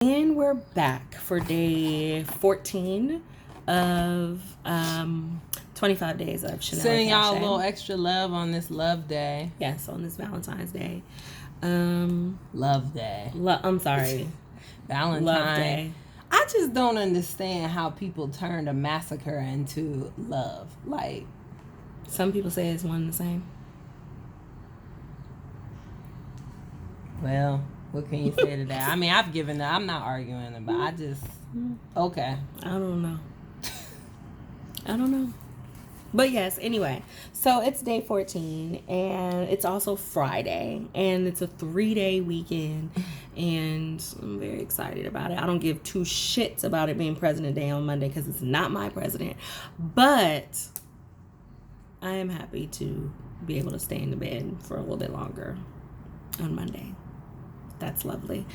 And we're back for day 14 of 25 days of Chanel. Sending y'all a little extra love on this love day. Yes, on this Valentine's Day. Love day. I'm sorry. Valentine. Love Day. I just don't understand how people turned a massacre into love. Like, some people say it's one and the same. Well, what can you say to that? I mean, I've given up. I'm not arguing about. I just okay. I don't know. But yes, anyway. So it's day 14 and it's also Friday and it's a 3-day weekend and I'm very excited about it. I don't give two shits about it being President Day on Monday because it's not my president. But I am happy to be able to stay in the bed for a little bit longer on Monday. That's lovely.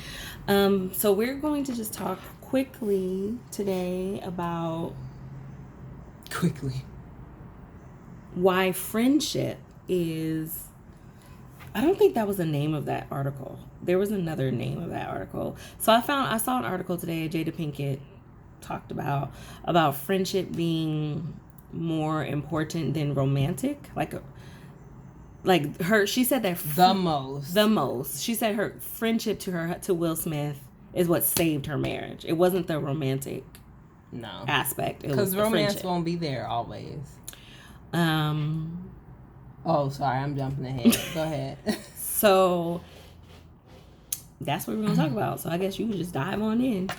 So we're going to just talk quickly today about why friendship is... I don't think that was the name of that article. There was another name of that article. So I saw an article today, Jada Pinkett talked about friendship being more important than romantic. She said that the most. She said her friendship to Will Smith is what saved her marriage. It wasn't the romantic aspect. Because romance won't be there always. Oh, sorry, I'm jumping ahead. Go ahead. So that's what we're gonna talk about. So I guess you can just dive on in.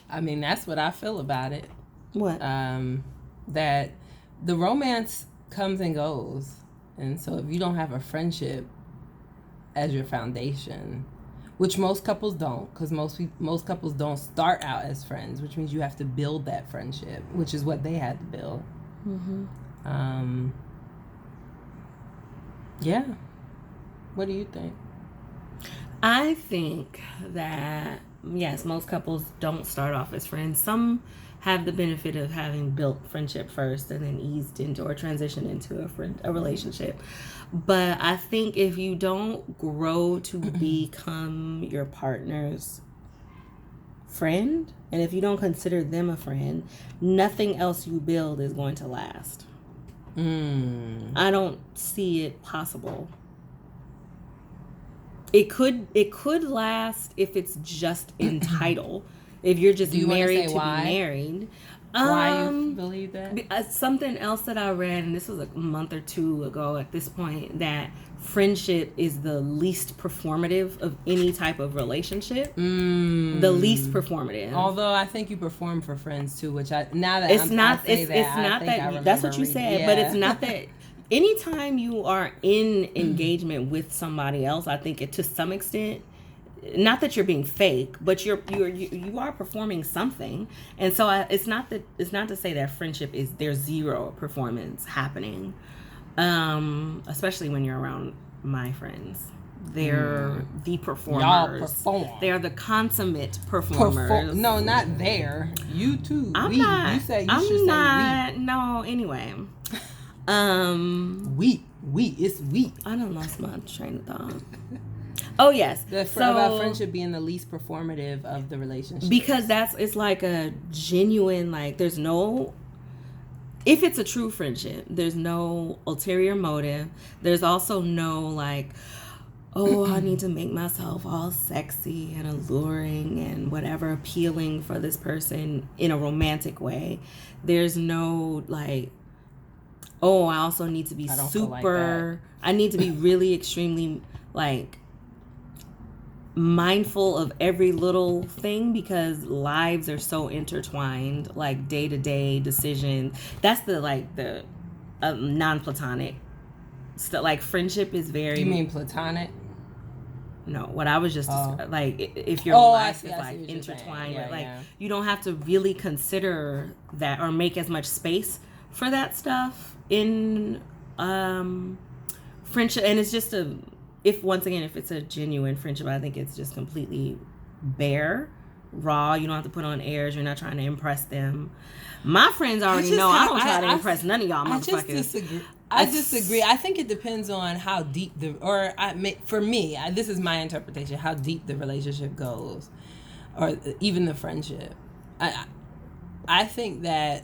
I mean, that's what I feel about it. What? That the romance comes and goes. And so if you don't have a friendship as your foundation, which most couples don't, because most couples don't start out as friends, which means you have to build that friendship, which is what they had to build. Mm-hmm. Yeah. What do you think? I think that, yes, most couples don't start off as friends. Some have the benefit of having built friendship first and then eased into or transitioned into a relationship. But I think if you don't grow to become your partner's friend, and if you don't consider them a friend, nothing else you build is going to last. I don't see it possible. It could last if it's just in title. If you're just married to be married. Why you believe that? Something else that I read, and this was a month or two ago at this point, that friendship is the least performative of any type of relationship. The least performative. Although I think you perform for friends too, which that's what you said, yeah. But it's not that. Anytime you are in engagement with somebody else, I think it to some extent, not that you're being fake, but you are performing something, and so it's not to say that friendship is there's zero performance happening, especially when you're around my friends. They're the performers. Y'all perform. They are the consummate performers. No, not there. You too. I'm we. not. You said you I'm should not. Say we. No. Anyway. It's we. I done lost my train of thought. Oh yes. About friendship being the least performative of the relationship. Because it's like a genuine, like, there's no, if it's a true friendship, there's no ulterior motive. There's also no like, oh, I need to make myself all sexy and alluring and whatever, appealing for this person in a romantic way. There's no like, oh, I also need to be super, I need to be really extremely like mindful of every little thing because lives are so intertwined, like day-to-day decisions. That's the non-platonic stuff. Like friendship is very... You mean platonic? No, what I was just like, if your life is like intertwined, you don't have to really consider that or make as much space for that stuff in friendship. And it's just if it's a genuine friendship, I think it's just completely bare, raw. You don't have to put on airs. You're not trying to impress them. My friends already know I don't try to impress none of y'all motherfuckers. I disagree. I think it depends on how deep for me, this is my interpretation, how deep the relationship goes. or even the friendship. I think that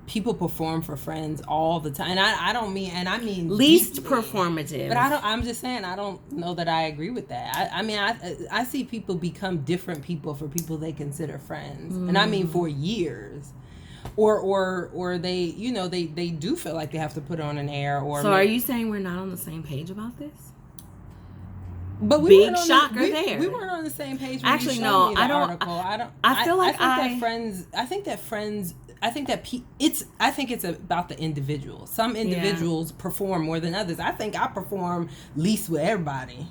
people perform for friends all the time, and I mean least deeply. performative. But I'm just saying, I don't know that I agree with that. I see people become different people for people they consider friends, and I mean for years. Or they, you know, they do feel like they have to put on an air. Or so, are you saying we're not on the same page about this? But we big shocker there. We weren't on the same page. When Actually, you no, me the I don't. Article. I feel like I think it's about the individual. Some individuals perform more than others. I think I perform least with everybody.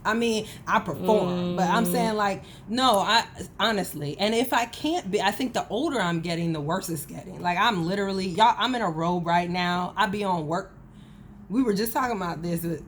I mean, I perform, but I'm saying like, no, I honestly, and if I can't be, I think the older I'm getting, the worse it's getting. Like I'm literally, I'm in a robe right now. I be on work. We were just talking about this with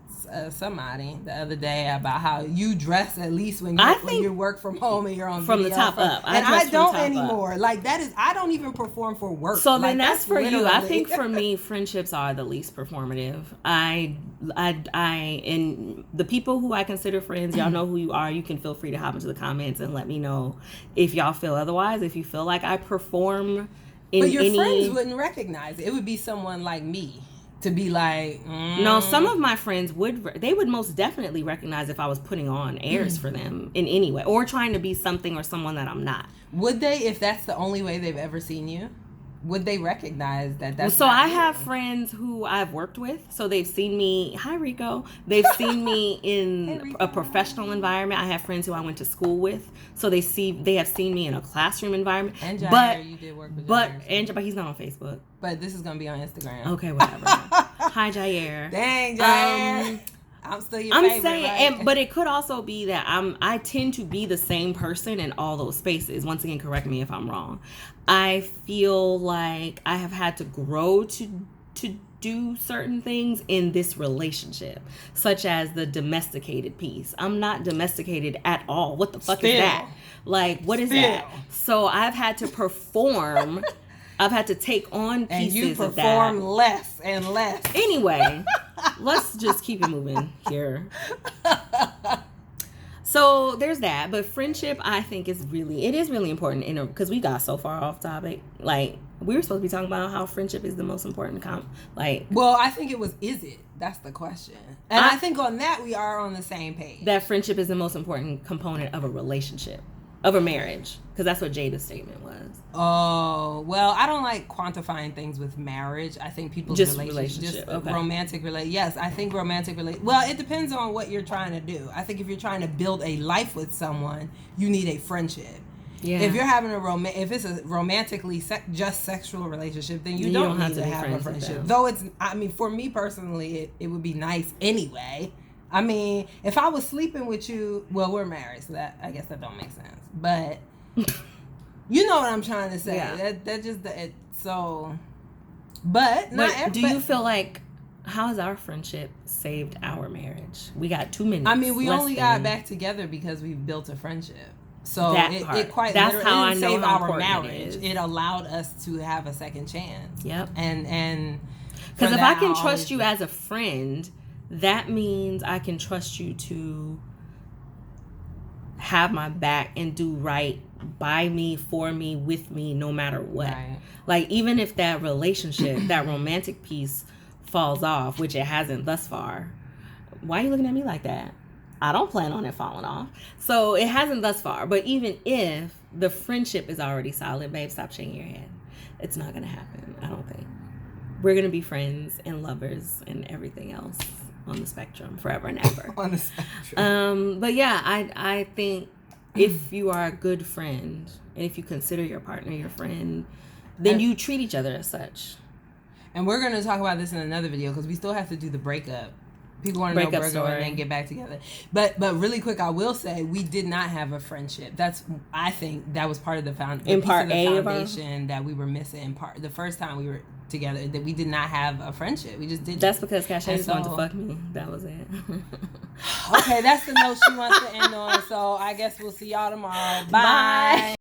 somebody the other day about how you dress at least when you work from home and you're on from video the top up. And I don't anymore. Up. Like that is, I don't even perform for work. So like, then that's for you. I think for me, friendships are the least performative. I and the people who I consider friends, y'all know who you are. You can feel free to hop into the comments and let me know if y'all feel otherwise. If you feel like I perform but your friends wouldn't recognize it. It would be someone like me. To be like, no, some of my friends would most definitely recognize if I was putting on airs for them in any way or trying to be something or someone that I'm not. Would they, if that's the only way they've ever seen you? Would they recognize that that's so I have friends who I've worked with, so they've seen me. Hi, Rico. They've seen me in a professional environment. I have friends who I went to school with, so they have seen me in a classroom environment. And Jair, you did work with Jair. But he's not on Facebook. But this is gonna be on Instagram. Okay, whatever. Hi, Jair. Dang, Jair. I'm still your favorite, saying, right? but it could also be that I tend to be the same person in all those spaces. Once again, correct me if I'm wrong. I feel like I have had to grow to do certain things in this relationship, such as the domesticated piece. I'm not domesticated at all. What the fuck is that? Like, what is that? So I've had to perform. I've had to take on pieces and you of that. perform less and less. Anyway, let's just keep it moving here. So there's that, but friendship I think is really important because we got so far off topic. Like we were supposed to be talking about how friendship is the most important well, I think is it? That's the question. And I think on that we are on the same page. That friendship is the most important component of a relationship. Of a marriage, because that's what Jada's statement was. Oh, well, I don't like quantifying things with marriage. I think people's relationship. Okay. Romantic yes, I think romantic well, it depends on what you're trying to do. I think if you're trying to build a life with someone, you need a friendship. Yeah. If you're having if it's a romantically just sexual relationship, then you don't need to have a friendship. Though for me personally, it would be nice anyway. I mean, if I was sleeping with you, well, we're married, so that I guess that don't make sense. But you know what I'm trying to say. Yeah. That just so. But do you feel like how has our friendship saved our marriage? We got 2 minutes. I mean, we only got back together because we built a friendship. So it quite that's literally how didn't I know save how our marriage. It is. It allowed us to have a second chance. Yep. And because if I can trust you as a friend, that means I can trust you to have my back and do right by me, for me, with me, no matter what. Right. Like, even if that relationship, that romantic piece falls off, which it hasn't thus far, why are you looking at me like that? I don't plan on it falling off. So it hasn't thus far. But even if the friendship is already solid, babe, stop shaking your head. It's not going to happen, I don't think. We're going to be friends and lovers and everything else on the spectrum forever and ever. On the spectrum. But yeah, I think if you are a good friend and if you consider your partner your friend, then you treat each other as such. And we're going to talk about this in another video because we still have to do the breakup. People want to know breakup and then get back together. But really quick, I will say we did not have a friendship. I think that was part of the foundation that we were missing. The first time we were together, that we did not have a friendship. We just didn't. That's because Causha just wanted to fuck me. That was it. Okay, that's the note she wants to end on. So I guess we'll see y'all tomorrow. Bye.